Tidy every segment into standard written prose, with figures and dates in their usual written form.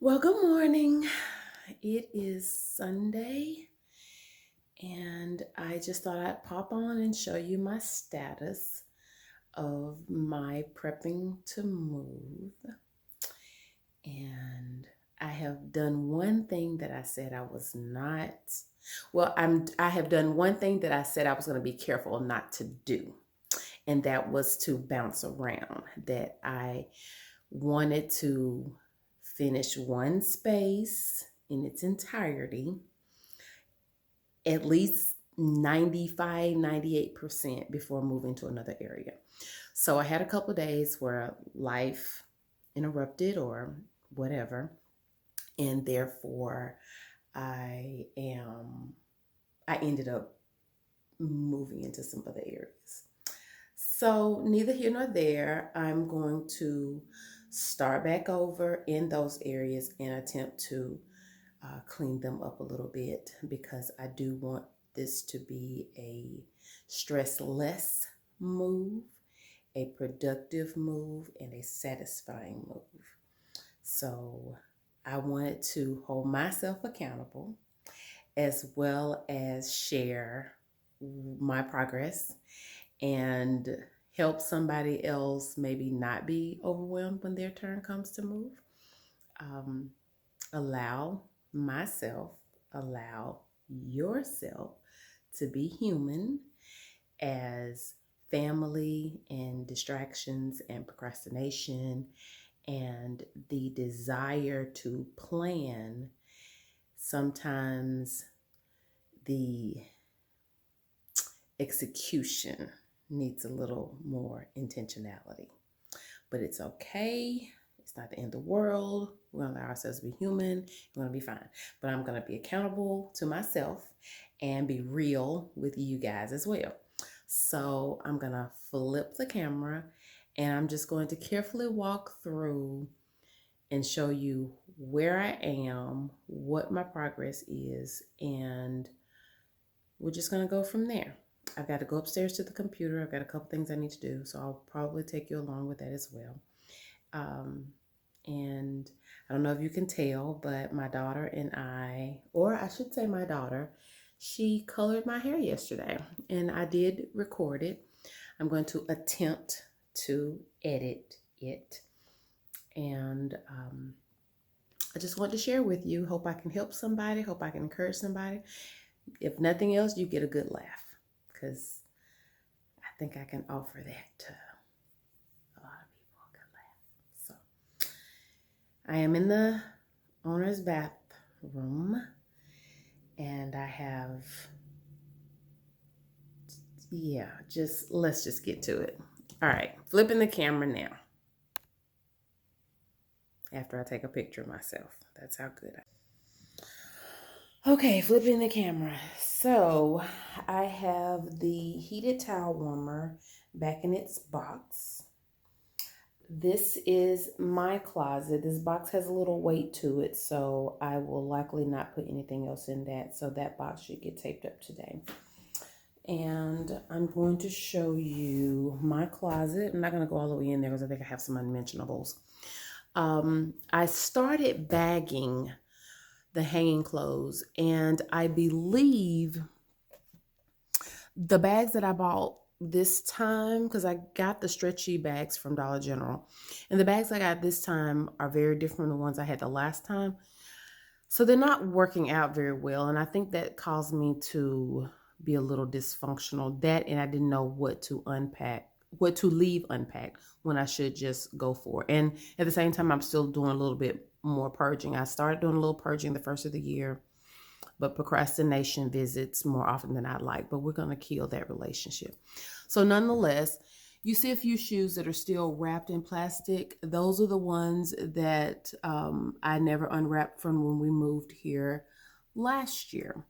Well, good morning. It is Sunday, and I just thought I'd pop on and show you my status of my prepping to move. And I have done one thing that I said I was not. I have done one thing that I said I was going to be careful not to do, and that was to bounce around. That I wanted to finish one space in its entirety, at least 95, 98% before moving to another area. So I had a couple of days where life interrupted or whatever, and therefore I am I ended up moving into some other areas. So, neither here nor there, I'm going to start back over in those areas and attempt to clean them up a little bit because I do want this to be a stress less move, a productive move, and a satisfying move. So, I wanted to hold myself accountable as well as share my progress and help somebody else maybe not be overwhelmed when their turn comes to move. Um, allow myself, allow yourself to be human as family and distractions and procrastination and the desire to plan. Sometimes the execution needs a little more intentionality. But it's okay. It's not the end of the world. We're going to allow ourselves to be human. We're going to be fine. But I'm going to be accountable to myself and be real with you guys as well. So I'm going to flip the camera and I'm just going to carefully walk through and show you where I am, what my progress is, and we're just going to go from there. I've got to go upstairs to the computer. I've got a couple things I need to do, so I'll probably take you along with that as well. And I don't know if you can tell, but my daughter and I, or I should say my daughter, she colored my hair yesterday, and I did record it. I'm going to attempt to edit it, and I just want to share with you. Hope I can help somebody. Hope I can encourage somebody. If nothing else, you get a good laugh because I think I can offer that to a lot of people, a good laugh. So I am in the owner's bathroom and I have, let's just get to it. All right, flipping the camera now after I take a picture of myself. That's how good Okay, flipping the camera. So I have the heated towel warmer back in its box. This is my closet. This box has a little weight to it, so I will likely not put anything else in that. So that box should get taped up today. And I'm going to show you my closet. I'm not going to go all the way in there because I think I have some unmentionables. I started bagging the hanging clothes, and I believe the bags that I bought this time, because I got the stretchy bags from Dollar General, and the bags I got this time are very different from the ones I had the last time. So they're not working out very well, and I think that caused me to be a little dysfunctional. That, and I didn't know what to unpack, what to leave unpacked when I should just go for it. And at the same time, I'm still doing a little bit more purging. I started doing a little purging the first of the year, but procrastination visits more often than I'd like. But we're going to kill that relationship. So nonetheless, you see a few shoes that are still wrapped in plastic. Those are the ones that I never unwrapped from when we moved here last year.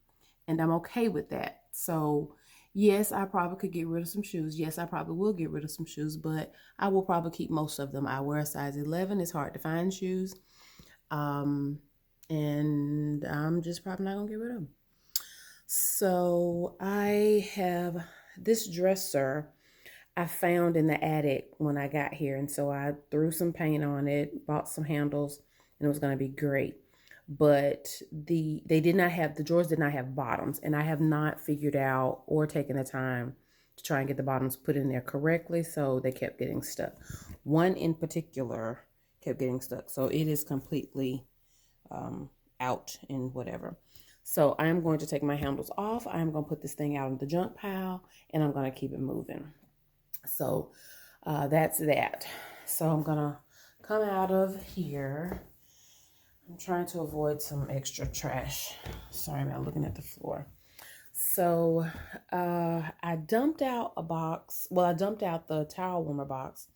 And I'm okay with that. So yes, I probably could get rid of some shoes. Yes, I probably will get rid of some shoes, but I will probably keep most of them. I wear a size 11. It's hard to find shoes. And I'm just probably not going to get rid of them. So I have this dresser I found in the attic when I got here. And so I threw some paint on it, bought some handles, and it was going to be great. But the drawers did not have bottoms, and I have not figured out or taken the time to try and get the bottoms put in there correctly, so they kept getting stuck. One in particular kept getting stuck, so it is completely out and whatever. So I'm going to take my handles off. I'm going to put this thing out in the junk pile, and I'm going to keep it moving. So that's that. So I'm going to come out of here. I'm trying to avoid some extra trash. Sorry, I'm looking at the floor. So I dumped out a box. Well, I dumped out the towel warmer box.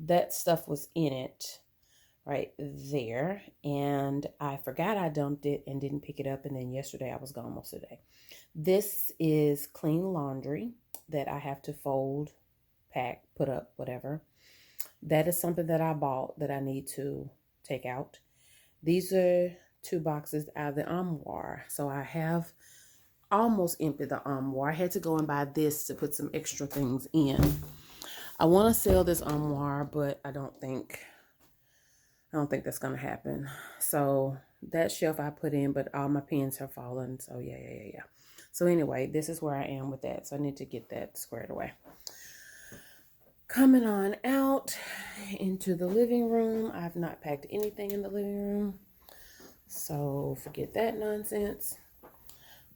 That stuff was in it right there. And I forgot I dumped it and didn't pick it up. And then yesterday I was gone most of the day. This is clean laundry that I have to fold, pack, put up, whatever. That is something that I bought that I need to take out. These are 2 boxes out of the armoire. So I have almost emptied the armoire. I had to go and buy this to put some extra things in. I want to sell this armoire, but I don't think that's going to happen. So that shelf I put in, but all my pins have fallen. So yeah. So anyway, this is where I am with that. So I need to get that squared away. Coming on out into the living room. I've not packed anything in the living room, so forget that nonsense.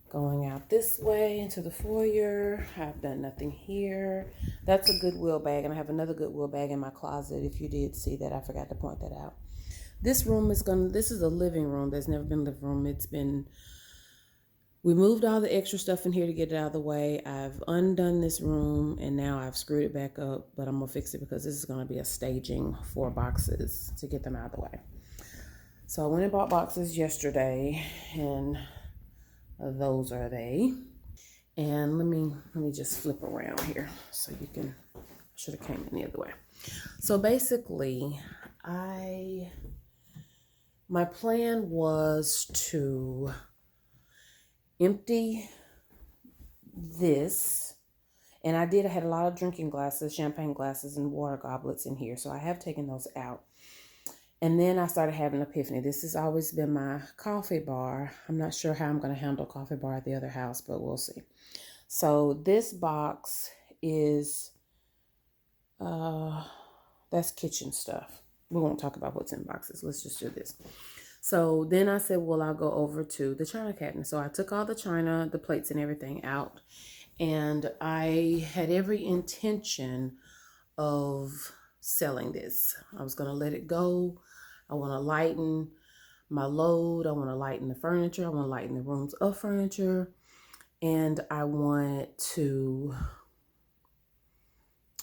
Going out this way into the foyer. I've done nothing here. That's a Goodwill bag, and I have another Goodwill bag in my closet. If you did see that, I forgot to point that out. This is a living room. There's never been a living room. We moved all the extra stuff in here to get it out of the way. I've undone this room, and now I've screwed it back up, but I'm going to fix it because this is going to be a staging for boxes to get them out of the way. So I went and bought boxes yesterday, and those are they. And let me just flip around here so you can, I should have came in the other way. So basically, my plan was to empty this, and I had a lot of drinking glasses, champagne glasses, and water goblets in here, so I have taken those out. And then I started having an epiphany. This has always been my coffee bar. I'm not sure how I'm going to handle coffee bar at the other house, but we'll see. So this box is that's kitchen stuff. We won't talk about what's in boxes. Let's just do this. So then I said, well, I'll go over to the china cabinet. So I took all the china, the plates and everything out. And I had every intention of selling this. I was going to let it go. I want to lighten my load. I want to lighten the furniture. I want to lighten the rooms of furniture. And I wanted to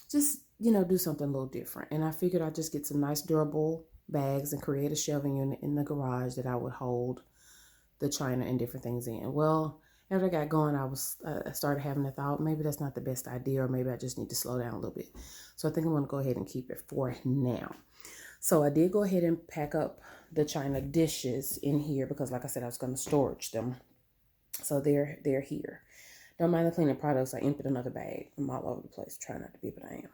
just, do something a little different. And I figured I'd just get some nice durable bags and create a shelving unit in the garage that I would hold the china and different things in. Well, after I got going, I started having a thought, maybe that's not the best idea, or maybe I just need to slow down a little bit. So I think I'm going to go ahead and keep it for now. So I did go ahead and pack up the china dishes in here because, like I said, I was going to storage them. So they're here. Don't mind the cleaning products. I emptied another bag. I'm all over the place, trying not to be, but I am.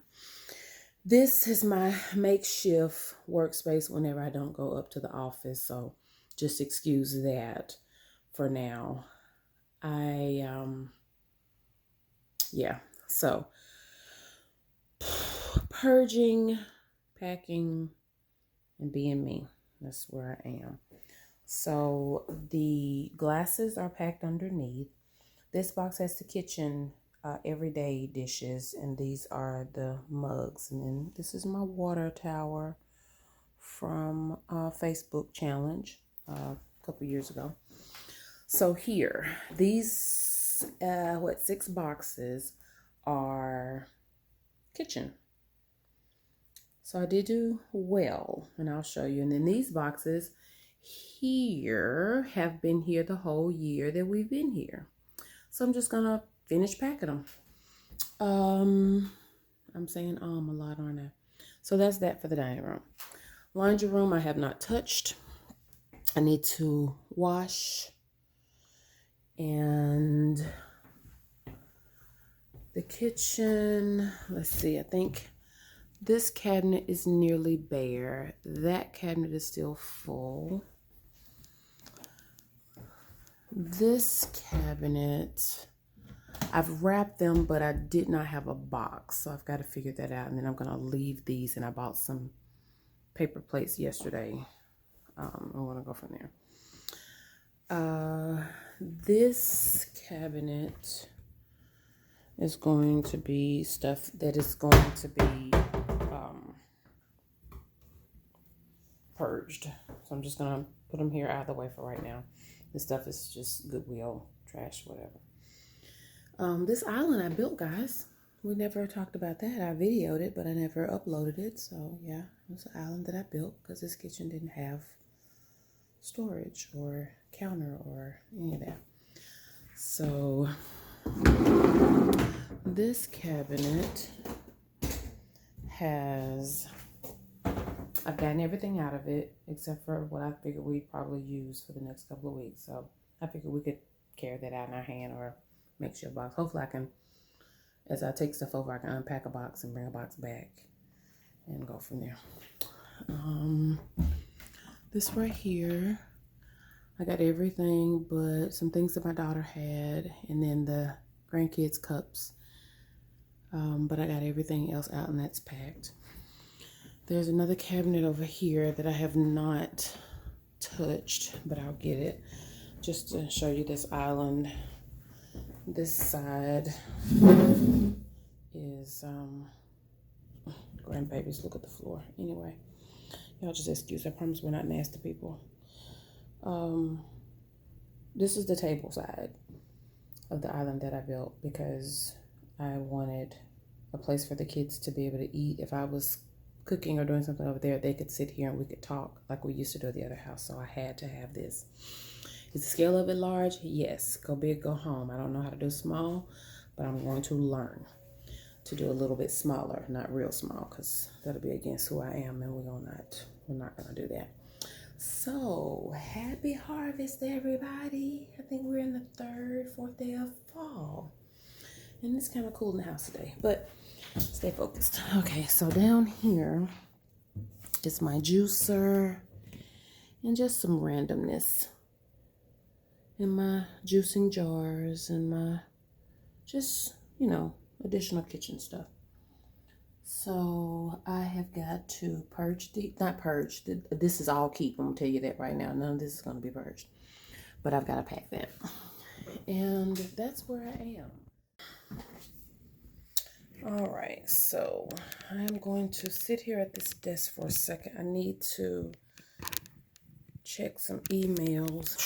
This is my makeshift workspace whenever I don't go up to the office, so just excuse that for now. So purging, packing, and being me. That's where I am. So the glasses are packed underneath. This box has the kitchen everyday dishes, and these are the mugs. And then this is my water tower from Facebook challenge a couple years ago. So here, these 6 boxes are kitchen. So I did do well, and I'll show you. And then these boxes here have been here the whole year that we've been here. So I'm just gonna finish packing them. I'm saying a lot, aren't I? So that's that for the dining room. Laundry room I have not touched. I need to wash. And the kitchen, let's see, I think This cabinet is nearly bare. That cabinet is still full. This cabinet, I've wrapped them, but I did not have a box. So I've got to figure that out. And then I'm going to leave these. And I bought some paper plates yesterday. I'm going to go from there. This cabinet is going to be stuff that is going to be purged. So I'm just going to put them here out of the way for right now. This stuff is just Goodwill, trash, whatever. This island I built, guys. We never talked about that. I videoed it, but I never uploaded it. So yeah, it was an island that I built because this kitchen didn't have storage or counter or any of that. So this cabinet has, I've gotten everything out of it except for what I figured we'd probably use for the next couple of weeks. So I figured we could carry that out in our hand or make sure a box. Hopefully I can, as I take stuff over, I can unpack a box and bring a box back and go from there. This right here, I got everything but some things that my daughter had, and then the grandkids' cups. But I got everything else out and that's packed. There's another cabinet over here that I have not touched, but I'll get it just to show you this island. This side is grandbabies, look at the floor. Anyway, y'all just excuse, I promise we're not nasty people. This is the table side of the island that I built because I wanted a place for the kids to be able to eat. If I was cooking or doing something over there, they could sit here and we could talk like we used to do at the other house. So I had to have this. Is the scale of it large? Yes. Go big, go home. I don't know how to do small, but I'm going to learn to do a little bit smaller, not real small, because that'll be against who I am, and we're not gonna do that. So happy harvest, everybody. I think we're in the 3rd, 4th day of fall, and it's kind of cool in the house today, but stay focused. Okay, so down here is my juicer and just some randomness in my juicing jars and my just, additional kitchen stuff. So I have got to purge this is all keep. I'm gonna tell you that right now. None of this is gonna be purged, but I've got to pack that. And that's where I am. All right, so I am going to sit here at this desk for a second. I need to check some emails.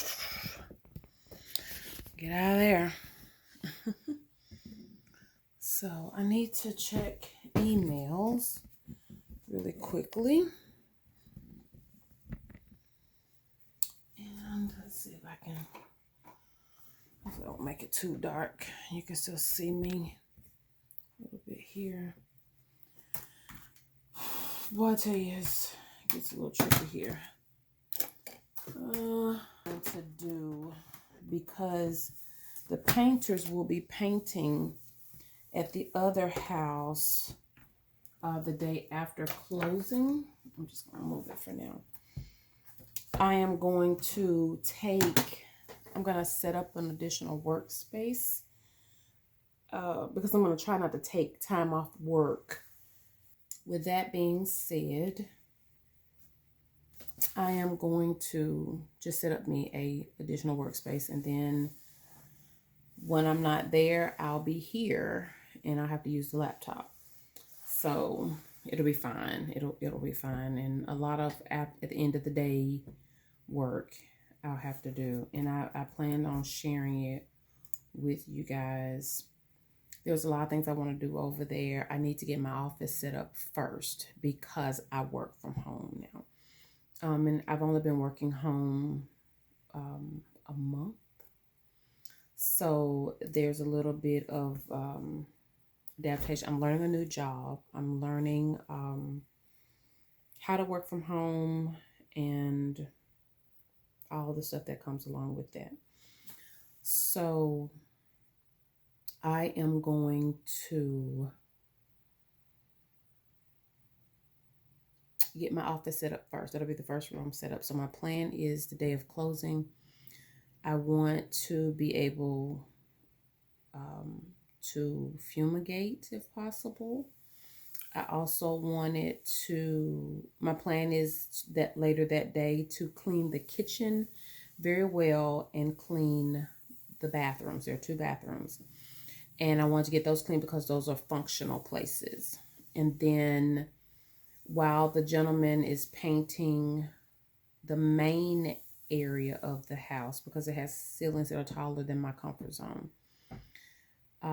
Get out of there. So I need to check emails really quickly. And let's see if I can, if I don't make it too dark, you can still see me a little bit here. Boy, I tell you, it gets a little tricky here. To do, because the painters will be painting at the other house the day after closing. I'm just going to move it for now. I am going to I'm going to set up an additional workspace because I'm going to try not to take time off work. With that being said, I am going to just set up me a additional workspace, and then when I'm not there, I'll be here and I'll have to use the laptop. So it'll be fine. It'll be fine. And a lot of at the end of the day work I'll have to do. And I plan on sharing it with you guys. There's a lot of things I want to do over there. I need to get my office set up first because I work from home now. And I've only been working home a month. So there's a little bit of adaptation. I'm learning a new job. I'm learning how to work from home and all the stuff that comes along with that. So I am going to get my office set up first. That'll be the first room set up. So my plan is the day of closing, I want to be able to fumigate if possible. I also wanted to, my plan is that later that day to clean the kitchen very well and clean the bathrooms. There are 2 bathrooms. And I wanted to get those clean because those are functional places. And then while the gentleman is painting the main area of the house, because it has ceilings that are taller than my comfort zone,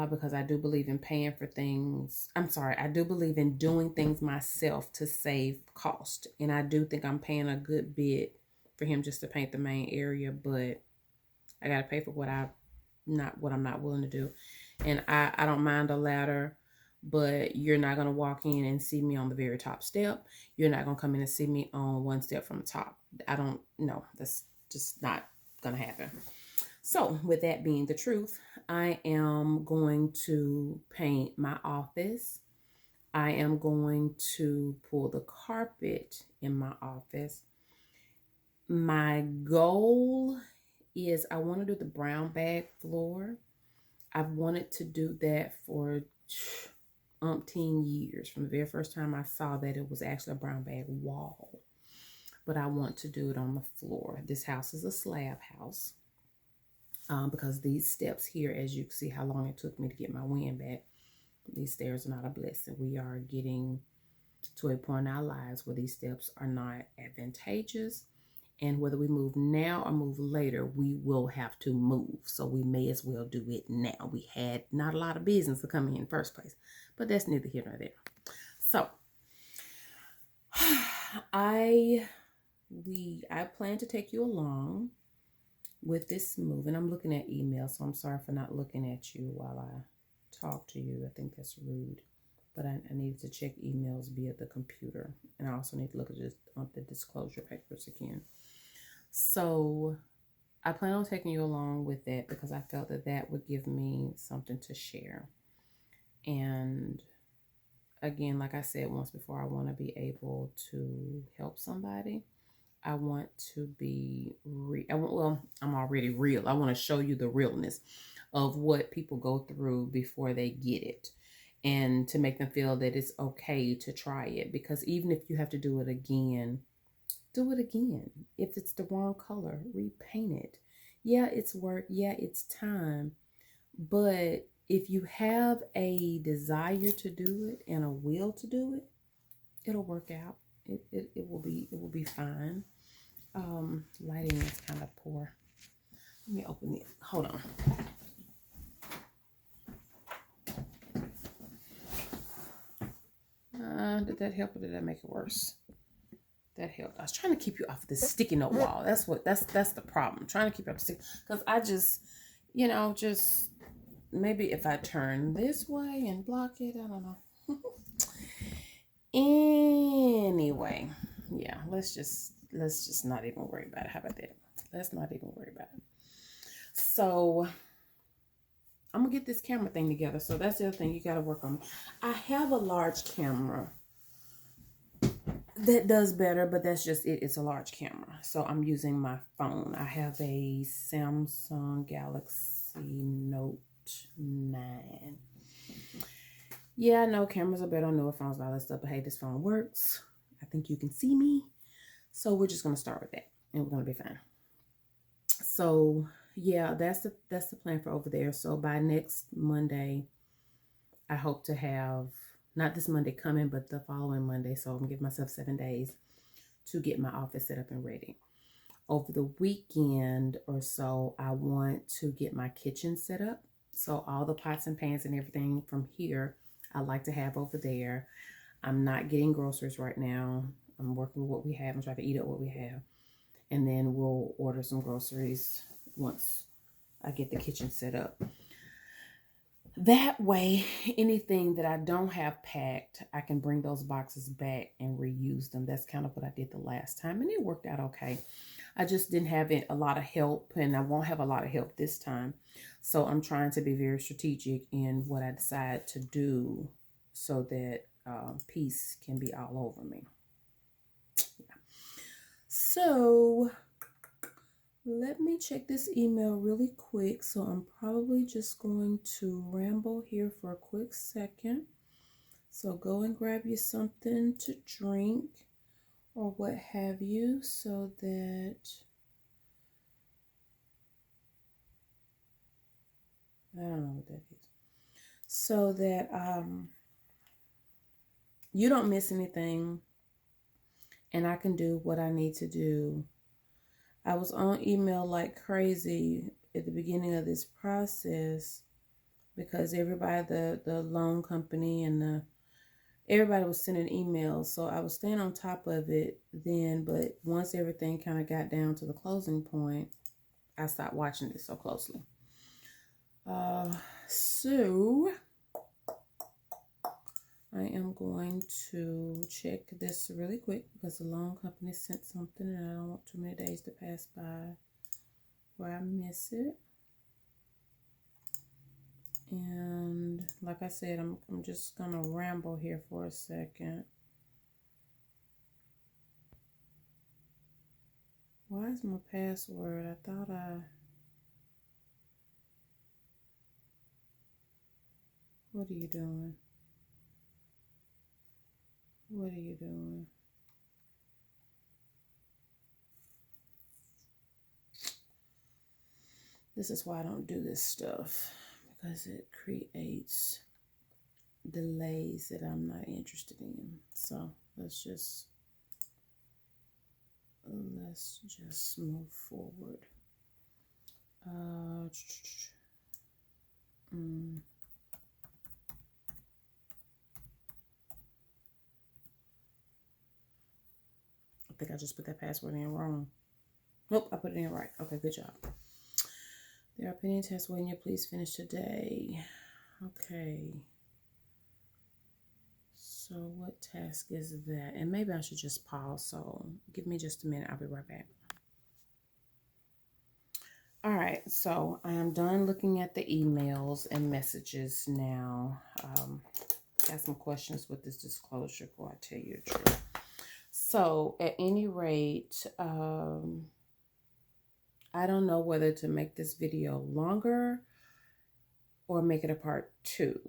because I do believe in paying for things. I do believe in doing things myself to save cost. And I do think I'm paying a good bit for him just to paint the main area, but I got to pay for what I'm not willing to do. And I don't mind a ladder, but you're not going to walk in and see me on the very top step. You're not going to come in and see me on 1 step from the top. I don't know. That's just not going to happen. So with that being the truth, I am going to paint my office. I am going to pull the carpet in my office. My goal is I want to do the brown bag floor. I've wanted to do that for umpteen years. From the very first time I saw that it was actually a brown bag wall. But I want to do it on the floor. This house is a slab house. Because these steps here, as you can see how long it took me to get my wind back, these stairs are not a blessing. We are getting to a point in our lives where these steps are not advantageous. And whether we move now or move later, we will have to move. So we may as well do it now. We had not a lot of business to come in the first place, but that's neither here nor there. So I plan to take you along with this move. And I'm looking at emails, so I'm sorry for not looking at you while I talk to you. I think that's rude. But I need to check emails via the computer. And I also need to look at the disclosure papers again. So I plan on taking you along with that because I felt that would give me something to share. And again, like I said once before, I want to be able to help somebody. I want to be real. I'm already real. I want to show you the realness of what people go through before they get it, and to make them feel that it's okay to try it. Because even if you have to do it again, do it again. If it's the wrong color, repaint it. Yeah, it's work. Yeah, it's time. But if you have a desire to do it and a will to do it, it'll work out. It will be fine. Lighting is kind of poor. Let me open it. Hold on. Did that help or did that make it worse? That helped. I was trying to keep you off the sticky note wall. That's the problem. I'm trying to keep you off the sticky, because I just, just maybe if I turn this way and block it, I don't know. Anyway, yeah, let's just not even worry about it. How about that? Let's not even worry about it. So I'm gonna get this camera thing together. So that's the other thing you got to work on. I have a large camera that does better, but that's just it. It's a large camera, so I'm using my phone. I have a Samsung Galaxy Note 9. Yeah, I know cameras are better on newer phones and all that stuff, but hey, this phone works. I think you can see me. So we're just going to start with that, and we're going to be fine. So yeah, that's the plan for over there. So by next Monday, I hope to have, not this Monday coming, but the following Monday. So I'm going to give myself 7 days to get my office set up and ready. Over the weekend or so, I want to get my kitchen set up. So all the pots and pans and everything from here, I like to have over there. I'm not getting groceries right now. I'm working with what we have and trying to eat up what we have. And then we'll order some groceries once I get the kitchen set up. That way, anything that I don't have packed, I can bring those boxes back and reuse them. That's kind of what I did the last time, and it worked out okay. I just didn't have a lot of help, and I won't have a lot of help this time. So I'm trying to be very strategic in what I decide to do so that peace can be all over me. So let me check this email really quick. So I'm probably just going to ramble here for a quick second. So go and grab you something to drink or what have you, so that I don't know what that is. So that you don't miss anything and I can do what I need to do. I was on email like crazy at the beginning of this process because everybody, the loan company and everybody was sending emails. So I was staying on top of it then, but once everything kind of got down to the closing point, I stopped watching it so closely. So I am going to check this really quick because the loan company sent something and I don't want too many days to pass by where I miss it. And like I said, I'm just gonna ramble here for a second. Why is my password? I thought what are you doing? What are you doing? This is why I don't do this stuff, because it creates delays that I'm not interested in. So let's just move forward. I think I just put that password in wrong. Nope, I put it in right. Okay, good job. There are pending tests waiting you please finish today. Okay. So what task is that? And maybe I should just pause. So give me just a minute. I'll be right back. All right. So I am done looking at the emails and messages now. Got some questions with this disclosure before I tell you the truth. So at any rate, I don't know whether to make this video longer or make it a part 2.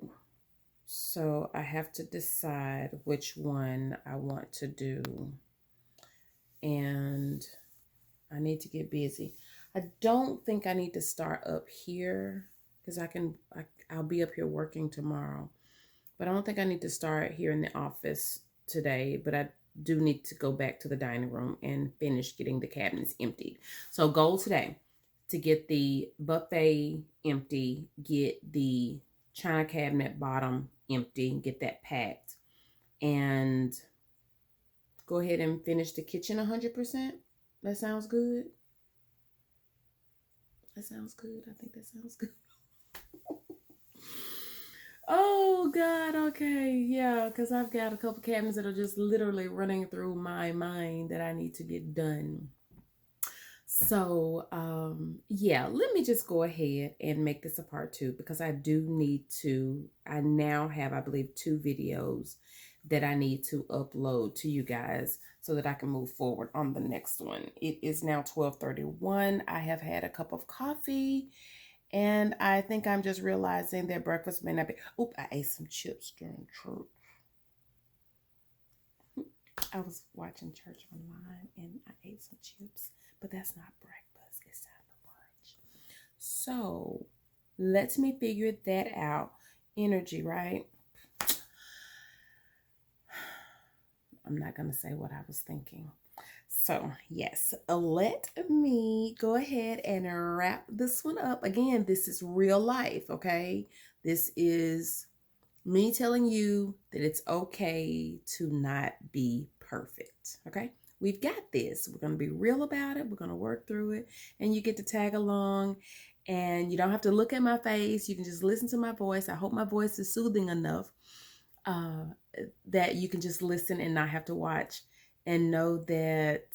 So I have to decide which one I want to do. And I need to get busy. I don't think I need to start up here because I'll be up here working tomorrow. But I don't think I need to start here in the office today, but I do need to go back to the dining room and finish getting the cabinets emptied. So goal today, to get the buffet empty, get the china cabinet bottom empty, get that packed, and go ahead and finish the kitchen 100%. That sounds good. That sounds good. I think that sounds good. Oh God, okay, yeah, because I've got a couple cabinets that are just literally running through my mind that I need to get done. So, yeah, let me just go ahead and make this a part 2 because I do need to, I now have, I believe, 2 videos that I need to upload to you guys so that I can move forward on the next one. It is now 12:31. I have had a cup of coffee. And I think I'm just realizing that breakfast may not be. Oop, I ate some chips during church. I was watching church online and I ate some chips, but that's not breakfast. It's time for lunch. So let me figure that out. Energy, right? I'm not going to say what I was thinking. So yes, let me go ahead and wrap this one up. Again, this is real life, okay? This is me telling you that it's okay to not be perfect, okay? We've got this. We're going to be real about it. We're going to work through it. And you get to tag along. And you don't have to look at my face. You can just listen to my voice. I hope my voice is soothing enough that you can just listen and not have to watch. And know that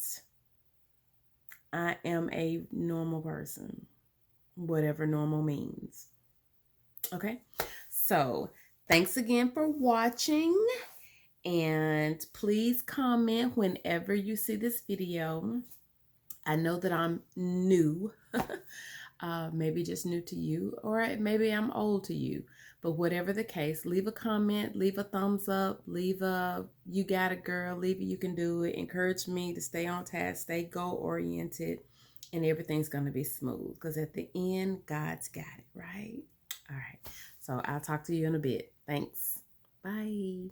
I am a normal person, whatever normal means. Okay, so thanks again for watching. And please comment whenever you see this video. I know that I'm new, maybe just new to you, or maybe I'm old to you. But whatever the case, leave a comment, leave a thumbs up, leave a you got it, girl, leave a you can do it. Encourage me to stay on task, stay goal oriented, and everything's going to be smooth because at the end, God's got it, right? All right. So I'll talk to you in a bit. Thanks. Bye.